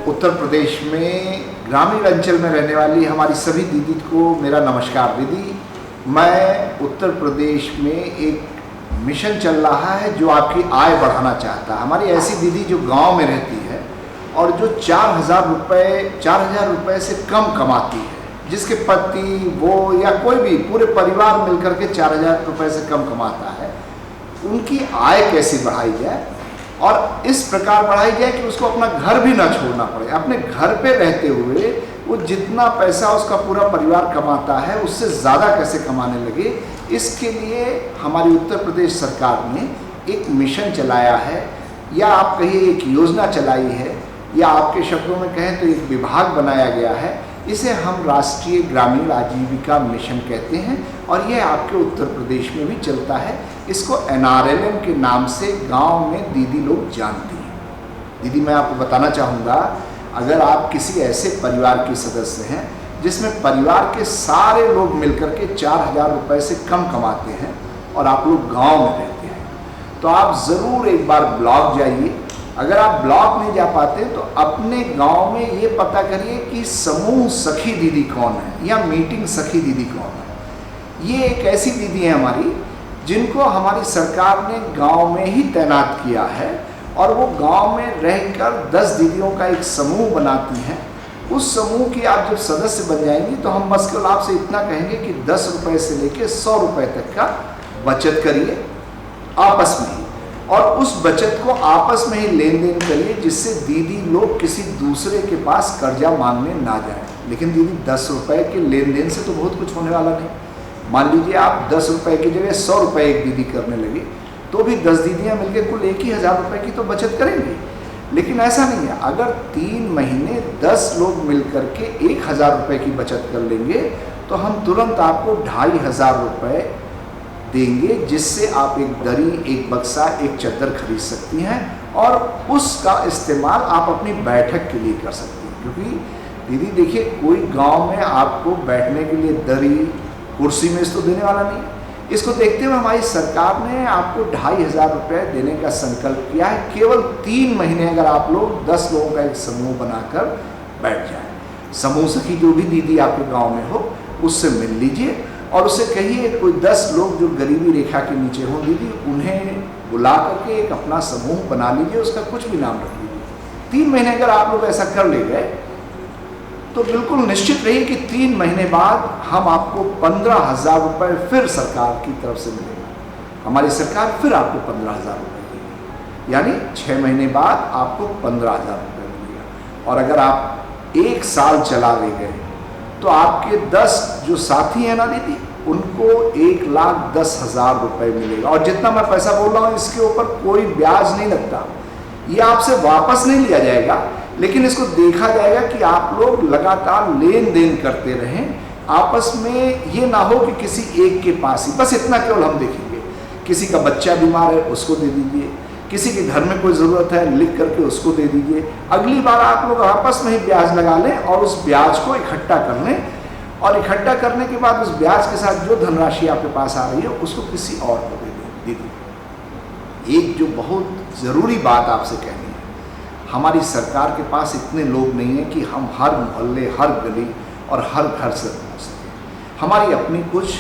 उत्तर प्रदेश में ग्रामीण अंचल में रहने वाली हमारी सभी दीदी को मेरा नमस्कार। दीदी, मैं उत्तर प्रदेश में एक मिशन चल रहा है जो आपकी आय बढ़ाना चाहता है। हमारी ऐसी दीदी जो गांव में रहती है और जो 4,000 रुपये से कम कमाती है, जिसके पति वो या कोई भी पूरे परिवार मिलकर के 4,000 रुपये से कम कमाता है, उनकी आय कैसे बढ़ाई जाए और इस प्रकार बढ़ाई जाए कि उसको अपना घर भी ना छोड़ना पड़े। अपने घर पे रहते हुए वो जितना पैसा उसका पूरा परिवार कमाता है उससे ज़्यादा कैसे कमाने लगे, इसके लिए हमारी उत्तर प्रदेश सरकार ने एक मिशन चलाया है, या आप कहिए एक योजना चलाई है, या आपके शब्दों में कहें तो एक विभाग बनाया गया है। इसे हम राष्ट्रीय ग्रामीण आजीविका मिशन कहते हैं और यह आपके उत्तर प्रदेश में भी चलता है। इसको NRLM के नाम से गांव में दीदी लोग जानती हैं। दीदी, मैं आपको बताना चाहूँगा, अगर आप किसी ऐसे परिवार के सदस्य हैं जिसमें परिवार के सारे लोग मिलकर के 4,000 रुपये से कम कमाते हैं और आप लोग गाँव में रहते हैं, तो आप ज़रूर एक बार ब्लॉक जाइए। अगर आप ब्लॉक नहीं जा पाते तो अपने गांव में ये पता करिए कि समूह सखी दीदी कौन है या मीटिंग सखी दीदी कौन है। ये एक ऐसी दीदी है हमारी जिनको हमारी सरकार ने गांव में ही तैनात किया है और वो गांव में रहकर 10 दीदियों का एक समूह बनाती हैं। उस समूह की आप जब सदस्य बन जाएंगी तो हम बस केवल आपसे इतना कहेंगे कि 10 रुपये से लेकर 100 रुपये तक का बचत करिए आपस में ही, और उस बचत को आपस में ही लेन देन करिए, जिससे दीदी लोग किसी दूसरे के पास कर्जा मांगने ना जाएं। लेकिन दीदी, 10 रुपये के लेन देन से तो बहुत कुछ होने वाला नहीं। मान लीजिए आप 10 रुपये की जगह 100 रुपये एक दीदी करने लगे तो भी 10 दीदियाँ मिलकर कुल 1,000 रुपये की तो बचत करेंगी। लेकिन ऐसा नहीं है, अगर 3 महीने 10 लोग मिलकर के 1,000 रुपये की बचत कर लेंगे तो हम तुरंत आपको 2,500 रुपये देंगे, जिससे आप एक दरी, एक बक्सा, एक चादर खरीद सकती हैं और उसका इस्तेमाल आप अपनी बैठक के लिए कर सकती हैं। क्योंकि दीदी देखिए, कोई गांव में आपको बैठने के लिए दरी, कुर्सी मेज तो देने वाला नहीं। इसको देखते हुए हमारी सरकार ने आपको 2,500 रुपये देने का संकल्प किया है। केवल 3 महीने अगर आप लोग 10 लोगों का एक समूह बनाकर बैठ जाएं। समूह सखी जो भी दीदी आपके गाँव में हो उससे मिल लीजिए और उससे कहिए कोई 10 लोग जो गरीबी रेखा के नीचे हों दीदी, उन्हें बुला करके एक अपना समूह बना लीजिए, उसका कुछ भी नाम रख लीजिए। 3 महीने अगर आप लोग ऐसा कर ले गए तो बिल्कुल निश्चित रहिए कि 3 महीने बाद हम आपको 15,000 रुपये फिर सरकार की तरफ से मिलेगा। हमारी सरकार फिर आपको 15,000 रुपये देगी, यानी 6 महीने बाद आपको 15,000 रुपये मिलेगा। और अगर आप 1 साल चला ले गए तो आपके 10 जो साथी हैं ना दीदी, उनको 1,10,000 रुपये मिलेगा। और जितना मैं पैसा बोल रहा हूँ इसके ऊपर कोई ब्याज नहीं लगता, ये आपसे वापस नहीं लिया जाएगा, लेकिन इसको देखा जाएगा कि आप लोग लगातार लेन देन करते रहें आपस में। ये ना हो कि किसी एक के पास ही, बस इतना केवल हम देखेंगे। किसी का बच्चा बीमार है उसको दे दीजिए, किसी के घर में कोई ज़रूरत है लिख करके उसको दे दीजिए। अगली बार आप लोग आपस में ही ब्याज लगा लें और उस ब्याज को इकट्ठा कर लें, और इकट्ठा करने के बाद उस ब्याज के साथ जो धनराशि आपके पास आ रही है उसको किसी और को दे दें। दीदी, एक जो बहुत ज़रूरी बात आपसे कहनी है, हमारी सरकार के पास इतने लोग नहीं हैं कि हम हर मोहल्ले, हर गली और हर घर से पहुँच सकें। हमारी अपनी कुछ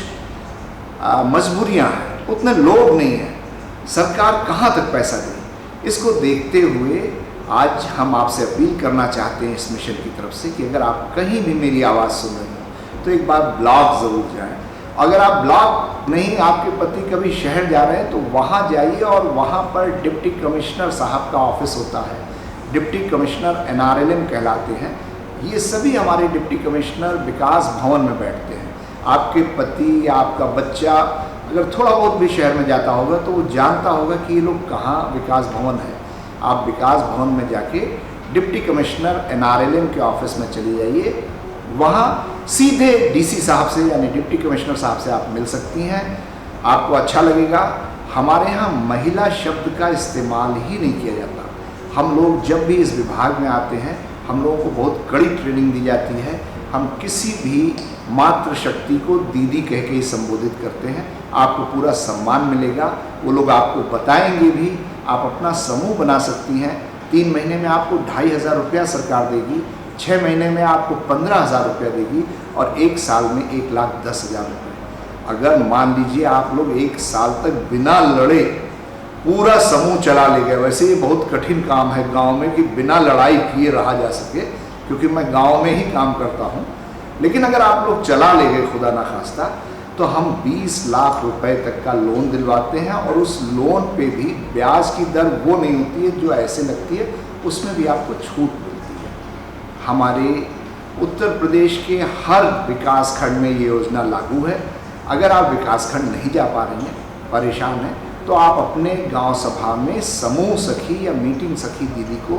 मजबूरियाँ हैं, उतने लोग नहीं हैं, सरकार कहाँ तक पैसा दे। इसको देखते हुए आज हम आपसे अपील करना चाहते हैं इस मिशन की तरफ से कि अगर आप कहीं भी मेरी आवाज़ सुन रहे हो तो एक बार ब्लॉक ज़रूर जाएं। अगर आप ब्लॉक नहीं, आपके पति कभी शहर जा रहे हैं तो वहाँ जाइए और वहाँ पर डिप्टी कमिश्नर साहब का ऑफिस होता है। डिप्टी कमिश्नर NRLM कहलाते हैं। ये सभी हमारे डिप्टी कमिश्नर विकास भवन में बैठते हैं। आपके पति या आपका बच्चा अगर थोड़ा बहुत भी शहर में जाता होगा तो वो जानता होगा कि ये लोग कहाँ विकास भवन है। आप विकास भवन में जाके डिप्टी कमिश्नर NRLM के ऑफिस में चले जाइए, वहाँ सीधे DC साहब से यानी डिप्टी कमिश्नर साहब से आप मिल सकती हैं। आपको अच्छा लगेगा। हमारे यहाँ महिला शब्द का इस्तेमाल ही नहीं किया जाता। हम लोग जब भी इस विभाग में आते हैं हम लोगों को बहुत कड़ी ट्रेनिंग दी जाती है। हम किसी भी मातृशक्ति को दीदी कह के ही संबोधित करते हैं। आपको पूरा सम्मान मिलेगा। वो लोग आपको बताएंगे भी आप अपना समूह बना सकती हैं। 3 महीने में आपको 2,500 रुपया सरकार देगी, 6 महीने में आपको 15,000 रुपया देगी और 1 साल में 1,10,000 रुपये। अगर मान लीजिए आप लोग 1 साल तक बिना लड़े पूरा समूह चला ले गए, वैसे ये बहुत कठिन काम है गांव में कि बिना लड़ाई किए रहा जा सके, क्योंकि मैं गांव में ही काम करता हूं। लेकिन अगर आप लोग चला ले गए खुदा ना खास्ता, तो हम 20 लाख रुपए तक का लोन दिलवाते हैं और उस लोन पे भी ब्याज की दर वो नहीं होती है जो ऐसे लगती है, उसमें भी आपको छूट मिलती है। हमारे उत्तर प्रदेश के हर विकास खंड में ये योजना लागू है। अगर आप विकास खंड नहीं जा पा रही हैं, परेशान हैं, तो आप अपने गांव सभा में समूह सखी या मीटिंग सखी दीदी को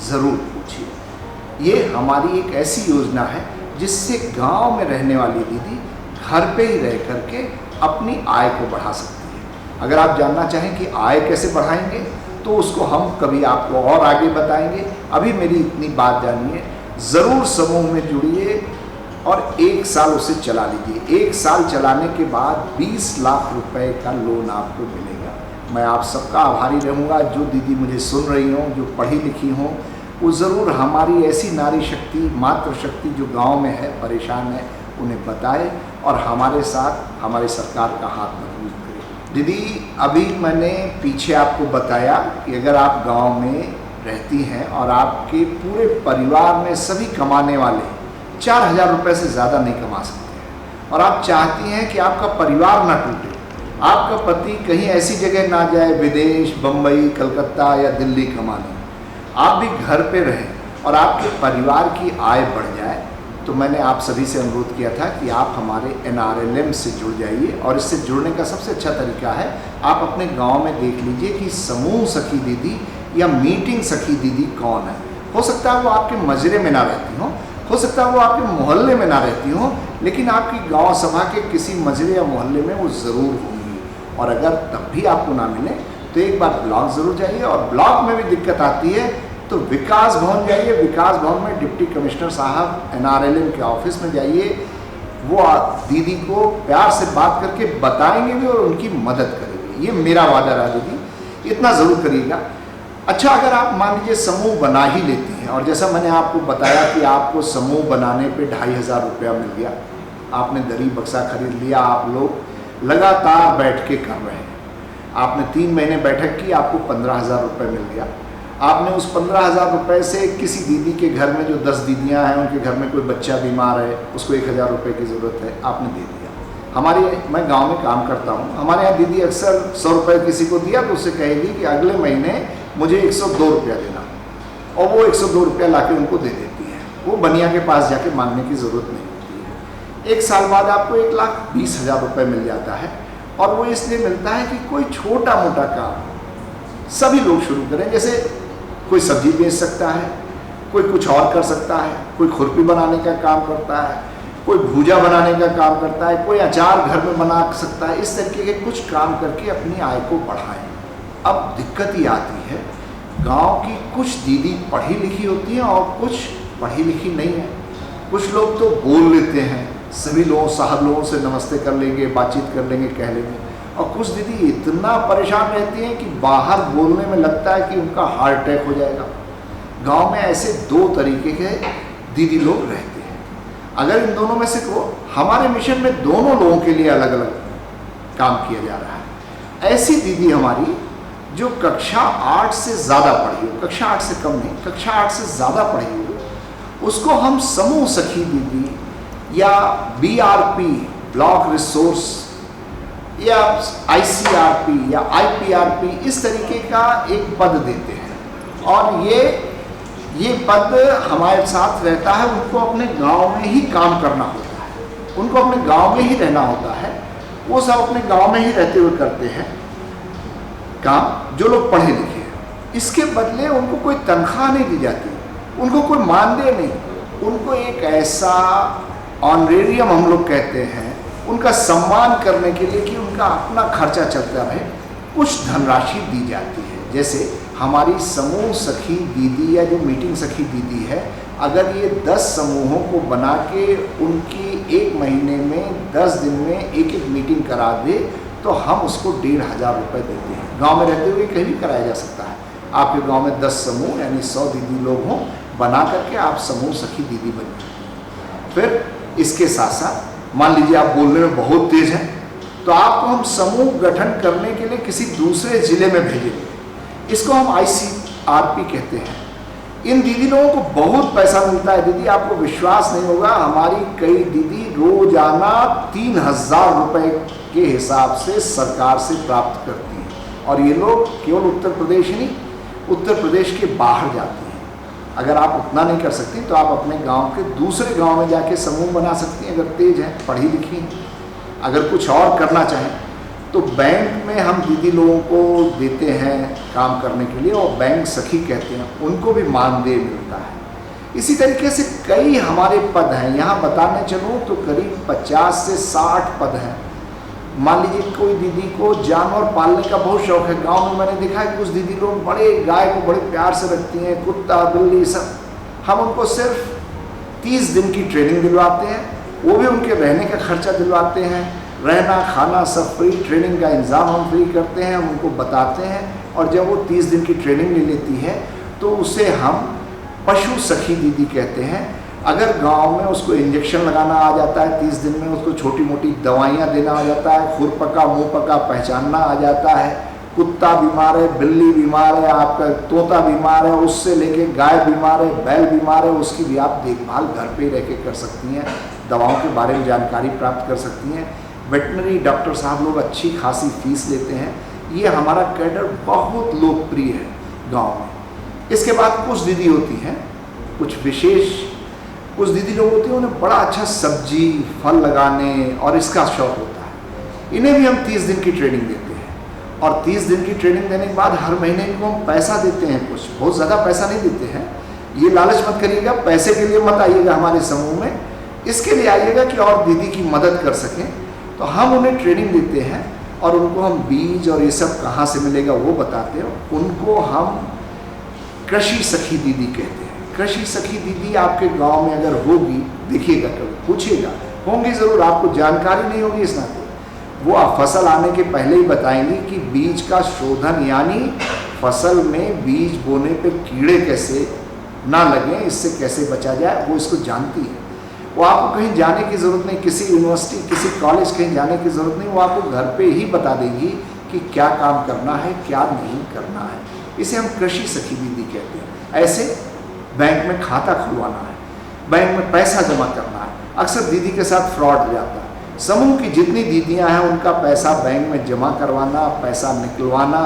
ज़रूर पूछिए। ये हमारी एक ऐसी योजना है जिससे गांव में रहने वाली दीदी घर पे ही रह करके अपनी आय को बढ़ा सकती है। अगर आप जानना चाहें कि आय कैसे बढ़ाएंगे, तो उसको हम कभी आपको और आगे बताएंगे। अभी मेरी इतनी बात जानिए, ज़रूर समूह में जुड़िए और 1 साल उसे चला लीजिए। 1 साल चलाने के बाद 20 लाख रुपए का लोन आपको मिलेगा। मैं आप सबका आभारी रहूँगा। जो दीदी मुझे सुन रही हों, जो पढ़ी लिखी हों, वो ज़रूर हमारी ऐसी नारी शक्ति, मातृ शक्ति जो गांव में है, परेशान है, उन्हें बताए और हमारे साथ हमारी सरकार का हाथ मजबूत करें। दीदी, अभी मैंने पीछे आपको बताया कि अगर आप गांव में रहती हैं और आपके पूरे परिवार में सभी कमाने वाले 4,000 रुपये से ज़्यादा नहीं कमा सकते हैं और आप चाहती हैं कि आपका परिवार ना टूटे, आपका पति कहीं ऐसी जगह ना जाए, विदेश, बम्बई, कलकत्ता या दिल्ली कमाने, आप भी घर पे रहें और आपके परिवार की आय बढ़ जाए, तो मैंने आप सभी से अनुरोध किया था कि आप हमारे NRLM से जुड़ जाइए। और इससे जुड़ने का सबसे अच्छा तरीका है, आप अपने गांव में देख लीजिए कि समूह सखी दीदी या मीटिंग सखी दीदी कौन है। हो सकता है वो आपके मजरे में ना रहती हो सकता है वो आपके मोहल्ले में ना रहती हो, लेकिन आपकी गांव सभा के किसी मजरे या मोहल्ले में वो ज़रूर होंगी। और अगर तब भी आपको ना मिले तो एक बार ब्लॉक ज़रूर जाइए, और ब्लॉक में भी दिक्कत आती है तो विकास भवन जाइए। विकास भवन में डिप्टी कमिश्नर साहब NRLM के ऑफिस में जाइए, वो दीदी को प्यार से बात करके बताएंगे भी और उनकी मदद करेंगे। ये मेरा वादा रहा दीदी, इतना ज़रूर करिएगा। अच्छा, अगर आप मान लीजिए समूह बना ही लेती हैं, और जैसा मैंने आपको बताया कि आपको समूह बनाने पे 2,500 रुपया मिल गया, आपने दरी बक्सा खरीद लिया, आप लोग लगातार बैठ के कर रहे हैं, आपने 3 महीने बैठक की, आपको 15,000 रुपये मिल गया। आपने उस 15,000 रुपये से किसी दीदी के घर में, जो 10 दीदियाँ हैं, उनके घर में कोई बच्चा बीमार है, उसको 1,000 रुपये की ज़रूरत है, आपने दे दिया। मैं गांव में काम करता हूं, हमारे यहाँ दीदी अक्सर 100 रुपये किसी को दिया तो उससे कहेगी कि अगले महीने मुझे 102 रुपया देना, और वो 102 रुपया लाके उनको दे देती है। वो बनिया के पास जाके मांगने की ज़रूरत नहीं होती है। 1 साल बाद आपको 1,20,000 रुपये मिल जाता है, और वो इसलिए मिलता है कि कोई छोटा मोटा काम सभी लोग शुरू करें। जैसे कोई सब्जी बेच सकता है, कोई कुछ और कर सकता है, कोई खुरपी बनाने का काम करता है, कोई भूजा बनाने का काम करता है, कोई अचार घर में बना सकता है। इस तरीके के कुछ काम करके अपनी आय को बढ़ाएं। अब दिक्कत ये आती है, गांव की कुछ दीदी पढ़ी लिखी होती हैं और कुछ पढ़ी लिखी नहीं है। कुछ लोग तो बोल लेते हैं, सभी लोगों साहब लोगों से नमस्ते कर लेंगे, बातचीत कर लेंगे, कह लेंगे, और कुछ दीदी इतना परेशान रहती हैं कि बाहर बोलने में लगता है कि उनका हार्ट अटैक हो जाएगा। गांव में ऐसे 2 तरीके के दीदी लोग रहते हैं। अगर इन दोनों में से को, हमारे मिशन में दोनों लोगों के लिए अलग अलग काम किया जा रहा है। ऐसी दीदी हमारी जो कक्षा 8 से ज़्यादा पढ़ी हो, कक्षा 8 से कम नहीं, कक्षा 8 से ज़्यादा पढ़ी हो, उसको हम समूह सखी दीदी या BRP ब्लॉक रिसोर्स या ICRP या IPRP इस तरीके का एक पद देते हैं, और ये पद हमारे साथ रहता है। उनको अपने गांव में ही काम करना होता है, उनको अपने गांव में ही रहना होता है। वो सब अपने गांव में ही रहते हुए करते हैं काम, जो लोग पढ़े लिखे हैं। इसके बदले उनको कोई तनख्वाह नहीं दी जाती, उनको कोई मानदेय नहीं, उनको एक ऐसा ऑनरेरियम हम लोग कहते हैं, उनका सम्मान करने के लिए कि उनका अपना खर्चा चलता रहे, कुछ धनराशि दी जाती है। जैसे हमारी समूह सखी दीदी या जो मीटिंग सखी दीदी है, अगर ये 10 समूहों को बना के उनकी 1 महीने में 10 दिन में एक मीटिंग करा दे, तो हम उसको 1,500 रुपये देते हैं। गांव में रहते हुए कहीं भी कराया जा सकता है। आपके गांव में 10 समूह यानी 100 दीदी लोग हों, बना करके आप समूह सखी दीदी बनिए। फिर इसके साथ साथ मान लीजिए आप बोलने में बहुत तेज हैं, तो आपको हम समूह गठन करने के लिए किसी दूसरे ज़िले में भेजेंगे। इसको हम ICRP कहते हैं। इन दीदी लोगों को बहुत पैसा मिलता है। दीदी आपको विश्वास नहीं होगा, हमारी कई दीदी रोजाना 3,000 रुपये के हिसाब से सरकार से प्राप्त करती हैं। और ये लोग केवल उत्तर प्रदेश ही नहीं, उत्तर प्रदेश के बाहर जाते हैं। अगर आप उतना नहीं कर सकती तो आप अपने गांव के दूसरे गांव में जाके समूह बना सकती हैं, अगर तेज हैं, पढ़ी लिखी हैं। अगर कुछ और करना चाहें तो बैंक में हम दीदी लोगों को देते हैं काम करने के लिए, और बैंक सखी कहते हैं, उनको भी मानदेय मिलता है। इसी तरीके से कई हमारे पद हैं। यहाँ बताने चलूँ तो करीब 50 से 60 पद हैं। मान लीजिए कोई दीदी को जानवर पालने का बहुत शौक है। गांव में मैंने देखा है कुछ दीदी लोग बड़े गाय को बड़े प्यार से रखती हैं, कुत्ता बिल्ली सब। हम उनको सिर्फ 30 दिन की ट्रेनिंग दिलवाते हैं, वो भी उनके रहने का खर्चा दिलवाते हैं। रहना खाना सब फ्री, ट्रेनिंग का इंतज़ाम हम फ्री करते हैं, उनको बताते हैं। और जब वो 30 दिन की ट्रेनिंग ले लेती है तो उसे हम पशु सखी दीदी कहते हैं। अगर गांव में उसको इंजेक्शन लगाना आ जाता है 30 दिन में, उसको छोटी मोटी दवाइयाँ देना आ जाता है, खुर पका मुँह पका पहचानना आ जाता है, कुत्ता बीमार है, बिल्ली बीमार है, आपका तोता बीमार है, उससे लेके गाय बीमार है, बैल बीमार है, उसकी भी आप देखभाल घर पे रह के कर सकती हैं। दवाओं के बारे में जानकारी प्राप्त कर सकती हैं। वेटनरी डॉक्टर साहब लोग अच्छी खासी फीस लेते हैं। ये हमारा कैडर बहुत लोकप्रिय है गांव में। इसके बाद कुछ दीदी होती हैं, कुछ विशेष कुछ दीदी लोग होती हैं, उन्हें बड़ा अच्छा सब्जी फल लगाने और इसका शौक होता है। इन्हें भी हम 30 दिन की ट्रेनिंग देते हैं। और 30 दिन की ट्रेनिंग देने के बाद हर महीने इनको हम पैसा देते हैं। कुछ बहुत ज़्यादा पैसा नहीं देते हैं। ये लालच मत करिएगा, पैसे के लिए मत आइएगा हमारे समूह में, इसके लिए आइएगा कि और दीदी की मदद कर सकें। तो हम उन्हें ट्रेनिंग देते हैं और उनको हम बीज और ये सब कहाँ से मिलेगा वो बताते हैं। उनको हम कृषि सखी दीदी कहते हैं। कृषि सखी दीदी आपके गांव में अगर होगी, देखिएगा, कभी पूछिएगा, होंगी ज़रूर, आपको जानकारी नहीं होगी इस नाते। वो आप फसल आने के पहले ही बताएंगी कि बीज का शोधन यानी फसल में बीज बोने पे कीड़े कैसे ना लगें, इससे कैसे बचा जाए, वो इसको जानती है। वो आपको कहीं जाने की ज़रूरत नहीं, किसी यूनिवर्सिटी किसी कॉलेज कहीं जाने की ज़रूरत नहीं, वो आपको घर पे ही बता देगी कि क्या काम करना है क्या नहीं करना है। इसे हम कृषि सखी दीदी कहते हैं। ऐसे बैंक में खाता खुलवाना है, बैंक में पैसा जमा करना है, अक्सर दीदी के साथ फ्रॉड हो जाता है। समूह की जितनी दीदियाँ हैं उनका पैसा बैंक में जमा करवाना, पैसा निकलवाना,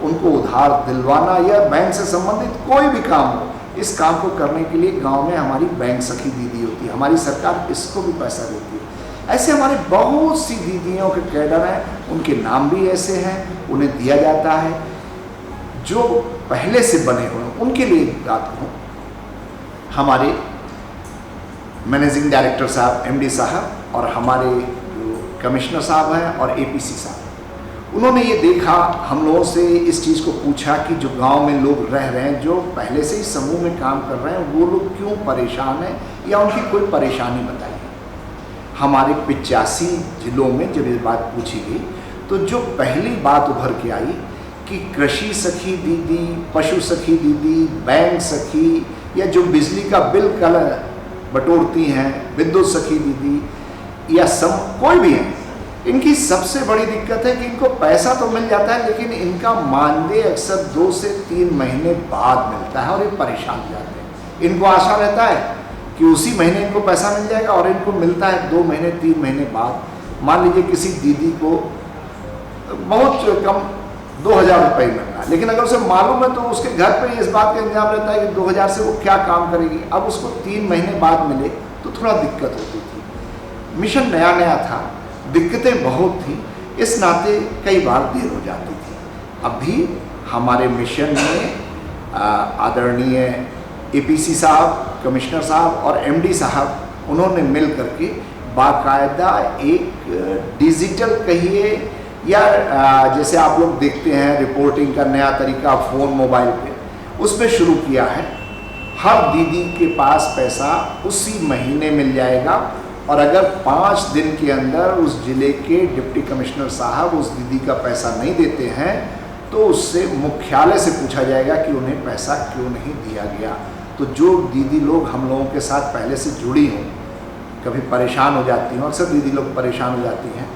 उनको उधार दिलवाना या बैंक से संबंधित कोई भी काम हो, इस काम को करने के लिए गांव में हमारी बैंक सखी दीदी होती है। हमारी सरकार इसको भी पैसा देती है। ऐसे हमारे बहुत सी दीदियों के कैडर हैं, उनके नाम भी ऐसे हैं, उन्हें दिया जाता है। जो पहले से बने हुए उनके लिए बात कहूँ, हमारे मैनेजिंग डायरेक्टर साहब, MD साहब और हमारे जो कमिश्नर साहब हैं और APC साहब, उन्होंने ये देखा, हम लोगों से इस चीज़ को पूछा कि जो गांव में लोग रह रहे हैं, जो पहले से ही समूह में काम कर रहे हैं, वो लोग क्यों परेशान हैं या उनकी कोई परेशानी बताइए। हमारे 85 जिलों में जब ये बात पूछी गई तो जो पहली बात उभर के आई कि कृषि सखी दीदी, पशु सखी दीदी, बैंक सखी या जो बिजली का बिल कल बटोरती हैं, विद्युत सखी दीदी या कोई भी है, इनकी सबसे बड़ी दिक्कत है कि इनको पैसा तो मिल जाता है लेकिन इनका मानदेय अक्सर 2 से 3 महीने बाद मिलता है और ये परेशान हो जाते हैं। इनको आशा रहता है कि उसी महीने इनको पैसा मिल जाएगा और इनको मिलता है 2 महीने 3 महीने बाद। मान लीजिए किसी दीदी को बहुत कम 2,000 रुपये मिल रहा है, लेकिन अगर उसे मालूम है तो उसके घर पे इस बात का इंतजाम रहता है कि 2,000 से वो क्या काम करेगी। अब उसको 3 महीने बाद मिले तो थोड़ा दिक्कत होती थी। मिशन नया नया था, दिक्कतें बहुत थी, इस नाते कई बार देर हो जाती थी। अभी हमारे मिशन में आदरणीय APC साहब, कमिश्नर साहब और MD साहब, उन्होंने मिल करके बाकायदा एक डिजिटल कहिए या जैसे आप लोग देखते हैं रिपोर्टिंग का नया तरीका फ़ोन मोबाइल पे, उसमें शुरू किया है। हर दीदी के पास पैसा उसी महीने मिल जाएगा और अगर 5 दिन के अंदर उस जिले के डिप्टी कमिश्नर साहब उस दीदी का पैसा नहीं देते हैं तो उससे मुख्यालय से पूछा जाएगा कि उन्हें पैसा क्यों नहीं दिया गया। तो जो दीदी लोग हम लोगों के साथ पहले से जुड़ी हों, कभी परेशान हो जाती हैं, अक्सर दीदी लोग परेशान हो जाती हैं,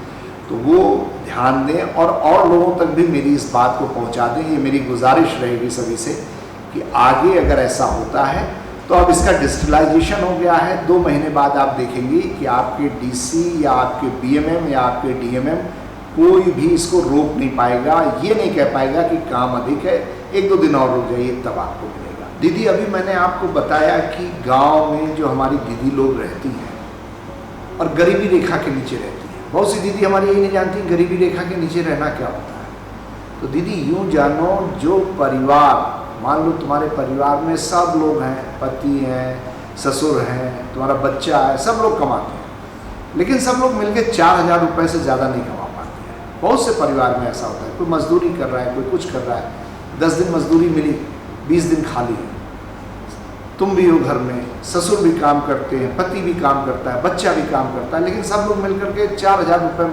तो वो ध्यान दें और लोगों तक भी मेरी इस बात को पहुंचा दें। ये मेरी गुजारिश रहेगी सभी से कि आगे अगर ऐसा होता है तो अब इसका डिजिटलाइजेशन हो गया है। 2 महीने बाद आप देखेंगे कि आपके डीसी या आपके बीएमएम या आपके डीएमएम कोई भी इसको रोक नहीं पाएगा, ये नहीं कह पाएगा कि काम अधिक है, 1-2 दिन और रुक जाइए तब आपको मिलेगा। दीदी, अभी मैंने आपको बताया कि गांव में जो हमारी दीदी लोग रहती हैं और गरीबी रेखा के नीचे रहती हैं, बहुत सी दीदी हमारी यही नहीं जानती गरीबी रेखा के नीचे रहना क्या होता है। तो दीदी यूँ जानो, जो परिवार, मान लो तुम्हारे परिवार में सब लोग हैं, पति हैं, ससुर हैं, तुम्हारा बच्चा है, सब लोग कमाते हैं, लेकिन सब लोग मिलकर 4,000 रुपये से ज़्यादा नहीं कमा पाते हैं। बहुत से परिवार में ऐसा होता है, कोई मजदूरी कर रहा है, कोई कुछ कर रहा है, 10 दिन मजदूरी मिली, 20 दिन खाली है। तुम भी हो घर में, ससुर भी काम करते हैं, पति भी काम करता है, बच्चा भी काम करता है, लेकिन सब लोग मिलकर के 4,000 रुपये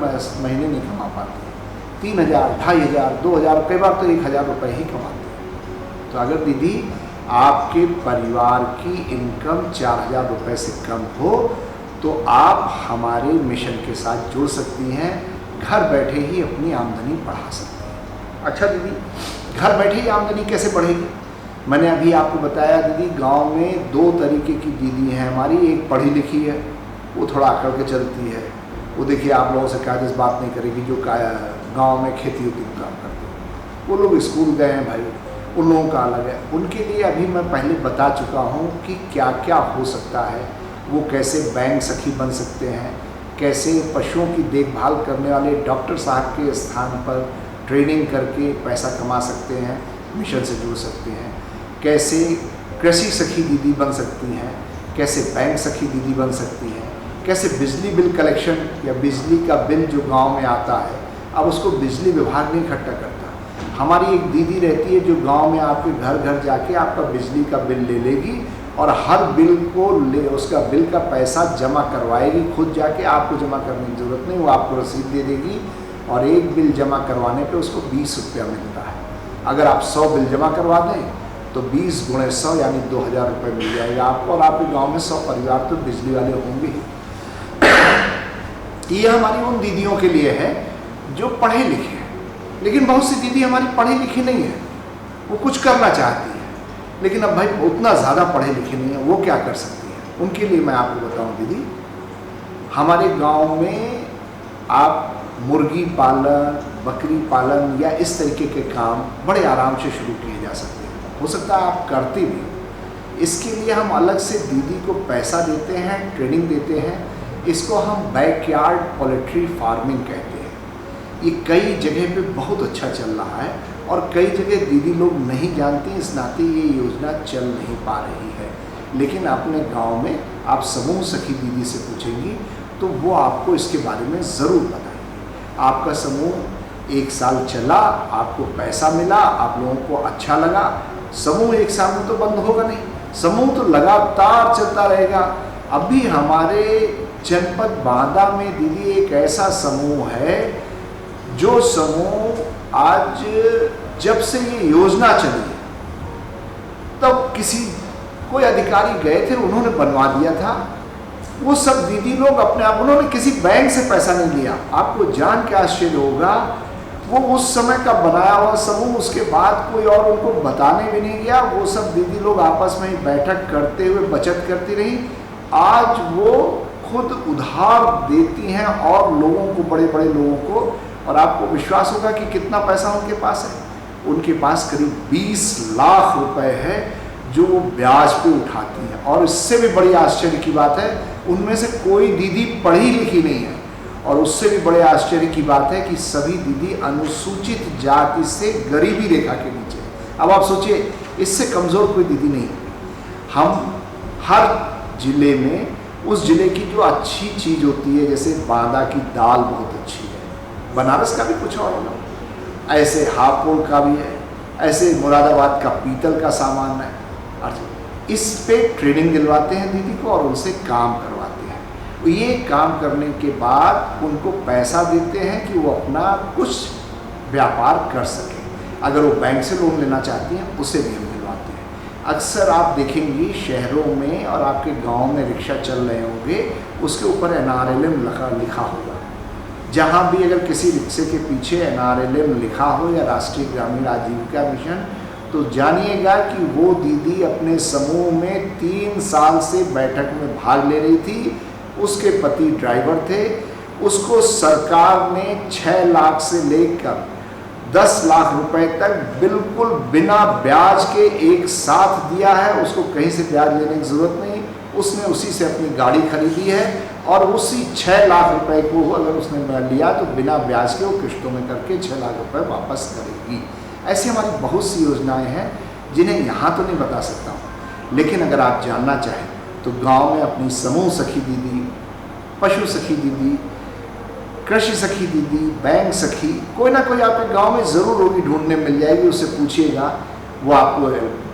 महीने नहीं कमा पाते हैं। 3,000, 2,500, 2,000, कई बार तो 1,000 रुपये ही कमाते हैं। तो अगर दीदी आपके परिवार की इनकम 4,000 रुपये से कम हो तो आप हमारे मिशन के साथ जुड़ सकती हैं, घर बैठे ही अपनी आमदनी बढ़ा सकती हैं। अच्छा दीदी, घर बैठे ही आमदनी कैसे बढ़ेगी? मैंने अभी आपको बताया दीदी, गांव में 2 तरीके की दीदी हैं हमारी। एक पढ़ी लिखी है, वो थोड़ा अकड़ के चलती है, वो देखिए आप लोगों से कायदे से बात नहीं करेगी, जो गाँव में खेती उती काम करते हैं। वो लोग स्कूल गए हैं भाई, उन लोगों का अलग है। उनके लिए अभी मैं पहले बता चुका हूँ कि क्या क्या हो सकता है। वो कैसे बैंक सखी बन सकते हैं, कैसे पशुओं की देखभाल करने वाले डॉक्टर साहब के स्थान पर ट्रेनिंग करके पैसा कमा सकते हैं, मिशन से जुड़ सकते हैं, कैसे कृषि सखी दीदी बन सकती हैं, कैसे बैंक सखी दीदी बन सकती हैं, कैसे बिजली बिल कलेक्शन या बिजली का बिल जो गाँव में आता है अब उसको बिजली विभाग नहीं इकट्ठा करता। हमारी एक दीदी रहती है जो गांव में आपके घर घर जाके आपका बिजली का बिल ले लेगी और हर बिल को उसका बिल का पैसा जमा करवाएगी, खुद जाके, आपको जमा करने की ज़रूरत नहीं, वो आपको रसीद दे देगी और एक बिल जमा करवाने पे उसको 20 रुपया मिलता है। अगर आप 100 बिल जमा करवा दें तो 20 × 100 यानी 2,000 रुपये मिल जाएगा आपको, और आपके गाँव में 100 परिवार तो बिजली वाले होंगे ही। ये हमारी उन दीदियों के लिए है जो पढ़े लिखे हैं, लेकिन बहुत सी दीदी हमारी पढ़ी लिखी नहीं है, वो कुछ करना चाहती है, लेकिन अब भाई उतना ज़्यादा पढ़े लिखे नहीं है, वो क्या कर सकती है? उनके लिए मैं आपको बताऊं दीदी, हमारे गांव में आप मुर्गी पालन, बकरी पालन या इस तरीके के काम बड़े आराम से शुरू किए जा सकते हैं। हो सकता है आप करते भी। इसके लिए हम अलग से दीदी को पैसा देते हैं, ट्रेनिंग देते हैं। इसको हम बैकयार्ड पोल्ट्री फार्मिंग कहते हैं। ये कई जगह पे बहुत अच्छा चल रहा है और कई जगह दीदी लोग नहीं जानती, इस नाते ये योजना चल नहीं पा रही है। लेकिन अपने गांव में आप समूह सखी दीदी से पूछेंगी तो वो आपको इसके बारे में ज़रूर बताएंगे। आपका समूह 1 साल चला, आपको पैसा मिला, आप लोगों को अच्छा लगा, समूह 1 साल में तो बंद होगा नहीं, समूह तो लगातार चलता रहेगा। अभी हमारे जनपद बांदा में दीदी एक ऐसा समूह है जो समूह आज जब से ये योजना चली है तब कोई अधिकारी गए थे, उन्होंने बनवा दिया था। वो सब दीदी लोग अपने आप, उन्होंने किसी बैंक से पैसा नहीं लिया। आपको जान के आश्चर्य होगा, वो उस समय का बनाया हुआ समूह, उसके बाद कोई और उनको बताने भी नहीं गया। वो सब दीदी लोग आपस में ही बैठक करते हुए बचत करती रही। आज वो खुद उधार देती हैं और लोगों को, बड़े बड़े लोगों को, और आपको विश्वास होगा कि कितना पैसा उनके पास है। उनके पास करीब 20 लाख रुपए है जो वो ब्याज पे उठाती हैं। और इससे भी बड़ी आश्चर्य की बात है, उनमें से कोई दीदी पढ़ी लिखी नहीं है। और उससे भी बड़े आश्चर्य की बात है कि सभी दीदी अनुसूचित जाति से गरीबी रेखा के नीचे है। अब आप सोचिए, इससे कमज़ोर कोई दीदी नहीं है। हम हर जिले में उस जिले की जो अच्छी चीज़ होती है, जैसे बांदा की दाल बहुत अच्छी है, बनारस का भी कुछ और होगा, ऐसे हापुड़ का भी है, ऐसे मुरादाबाद का पीतल का सामान है। इस पे ट्रेनिंग दिलवाते हैं दीदी को और उनसे काम करवाते हैं। ये काम करने के बाद उनको पैसा देते हैं कि वो अपना कुछ व्यापार कर सकें। अगर वो बैंक से लोन लेना चाहती हैं उसे भी हम दिलवाते हैं। अक्सर आप देखेंगी शहरों में और आपके गांव में रिक्शा चल रहे होंगे, उसके ऊपर NRLM लिखा होगा। जहां भी अगर किसी रिक्शे के पीछे NRLM लिखा हो या राष्ट्रीय ग्रामीण आजीविका मिशन, तो जानिएगा कि वो दीदी अपने समूह में 3 साल से बैठक में भाग ले रही थी। उसके पति ड्राइवर थे। उसको सरकार ने 6 लाख से लेकर 10 लाख रुपए तक बिल्कुल बिना ब्याज के एक साथ दिया है। उसको कहीं से ब्याज लेने की ज़रूरत नहीं। उसने उसी से अपनी गाड़ी खरीदी है और उसी 6 लाख रुपए को अगर उसने लिया तो बिना ब्याज के वो किश्तों में करके 6 लाख रुपए वापस करेगी। ऐसी हमारी बहुत सी योजनाएं हैं जिन्हें यहाँ तो नहीं बता सकता हूँ, लेकिन अगर आप जानना चाहें तो गांव में अपनी समूह सखी दीदी, पशु सखी दीदी, कृषि सखी दीदी, बैंक सखी, कोई ना कोई आपके गांव में ज़रूर होगी, ढूंढने मिल जाएगी। उससे पूछिएगा, वो आपको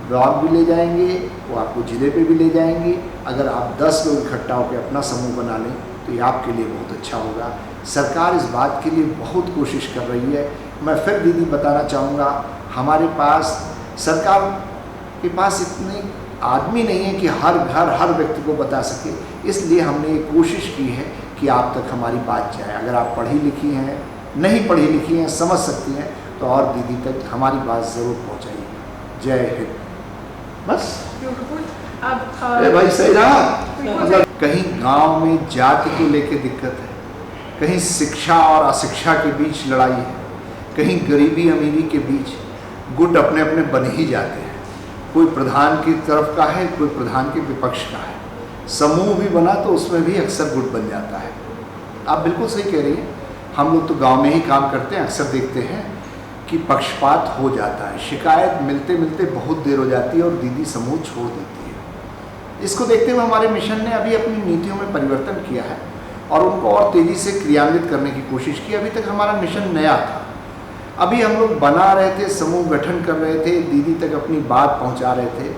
ब्लॉक भी ले जाएंगे, वो आपको जिले पे भी ले जाएंगे। अगर आप 10 लोग इकट्ठा होकर अपना समूह बना लें तो ये आपके लिए बहुत अच्छा होगा। सरकार इस बात के लिए बहुत कोशिश कर रही है। मैं फिर दीदी बताना चाहूँगा, हमारे पास सरकार के पास इतने आदमी नहीं है कि हर घर हर व्यक्ति को बता सके, इसलिए हमने ये कोशिश की है कि आप तक हमारी बात जाए। अगर आप पढ़ी लिखी हैं, नहीं पढ़ी लिखी हैं, समझ सकती हैं तो और दीदी तक हमारी बात ज़रूर पहुँचाइए। जय हिंद। बस अब भाई सही रहा। मतलब कहीं गांव में जाति को लेके दिक्कत है, कहीं शिक्षा और अशिक्षा के बीच लड़ाई है, कहीं गरीबी अमीरी के बीच गुट अपने अपने बन ही जाते हैं। कोई प्रधान की तरफ का है, कोई प्रधान के विपक्ष का है। समूह भी बना तो उसमें भी अक्सर गुट बन जाता है। आप बिल्कुल सही कह रही हैं। हम लोग तो गांव में ही काम करते हैं, अक्सर देखते हैं कि पक्षपात हो जाता है। शिकायत मिलते मिलते बहुत देर हो जाती है और दीदी समूह छोड़ देती है। इसको देखते हुए हमारे मिशन ने अभी अपनी नीतियों में परिवर्तन किया है और उनको और तेज़ी से क्रियान्वित करने की कोशिश की। अभी तक हमारा मिशन नया था, अभी हम लोग बना रहे थे, समूह गठन कर रहे थे, दीदी तक अपनी बात पहुंचा रहे थे।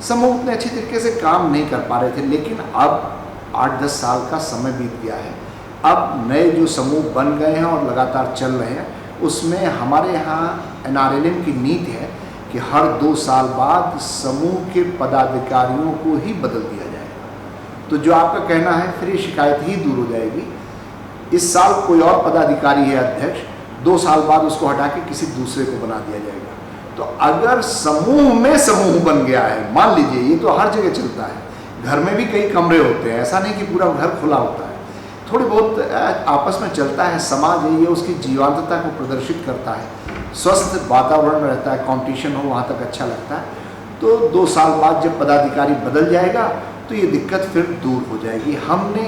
समूह उतने अच्छी तरीके से काम नहीं कर पा रहे थे, लेकिन अब 8-10 साल का समय बीत गया है। अब नए जो समूह बन गए हैं और लगातार चल रहे हैं, उसमें हमारे यहाँ NRLM की नीति है कि हर 2 साल बाद समूह के पदाधिकारियों को ही बदल दिया जाएगा। तो जो आपका कहना है, फिर ये शिकायत ही दूर हो जाएगी। इस साल कोई और पदाधिकारी है अध्यक्ष, 2 साल बाद उसको हटा के किसी दूसरे को बना दिया जाएगा। तो अगर समूह में समूह बन गया है, मान लीजिए, ये तो हर जगह चलता है, घर में भी कई कमरे होते हैं, ऐसा नहीं कि पूरा घर खुला होता है, थोड़ी बहुत आपस में चलता है। समाज है ये, उसकी जीवंतता को प्रदर्शित करता है, स्वस्थ वातावरण रहता है, कंपटीशन हो वहाँ तक अच्छा लगता है। तो 2 साल बाद जब पदाधिकारी बदल जाएगा तो ये दिक्कत फिर दूर हो जाएगी। हमने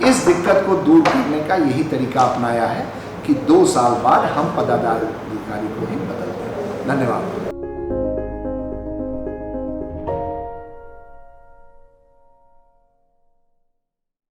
इस दिक्कत को दूर करने का यही तरीका अपनाया है कि 2 साल बाद हम पदाधिकारी को ही बदल दें। धन्यवाद।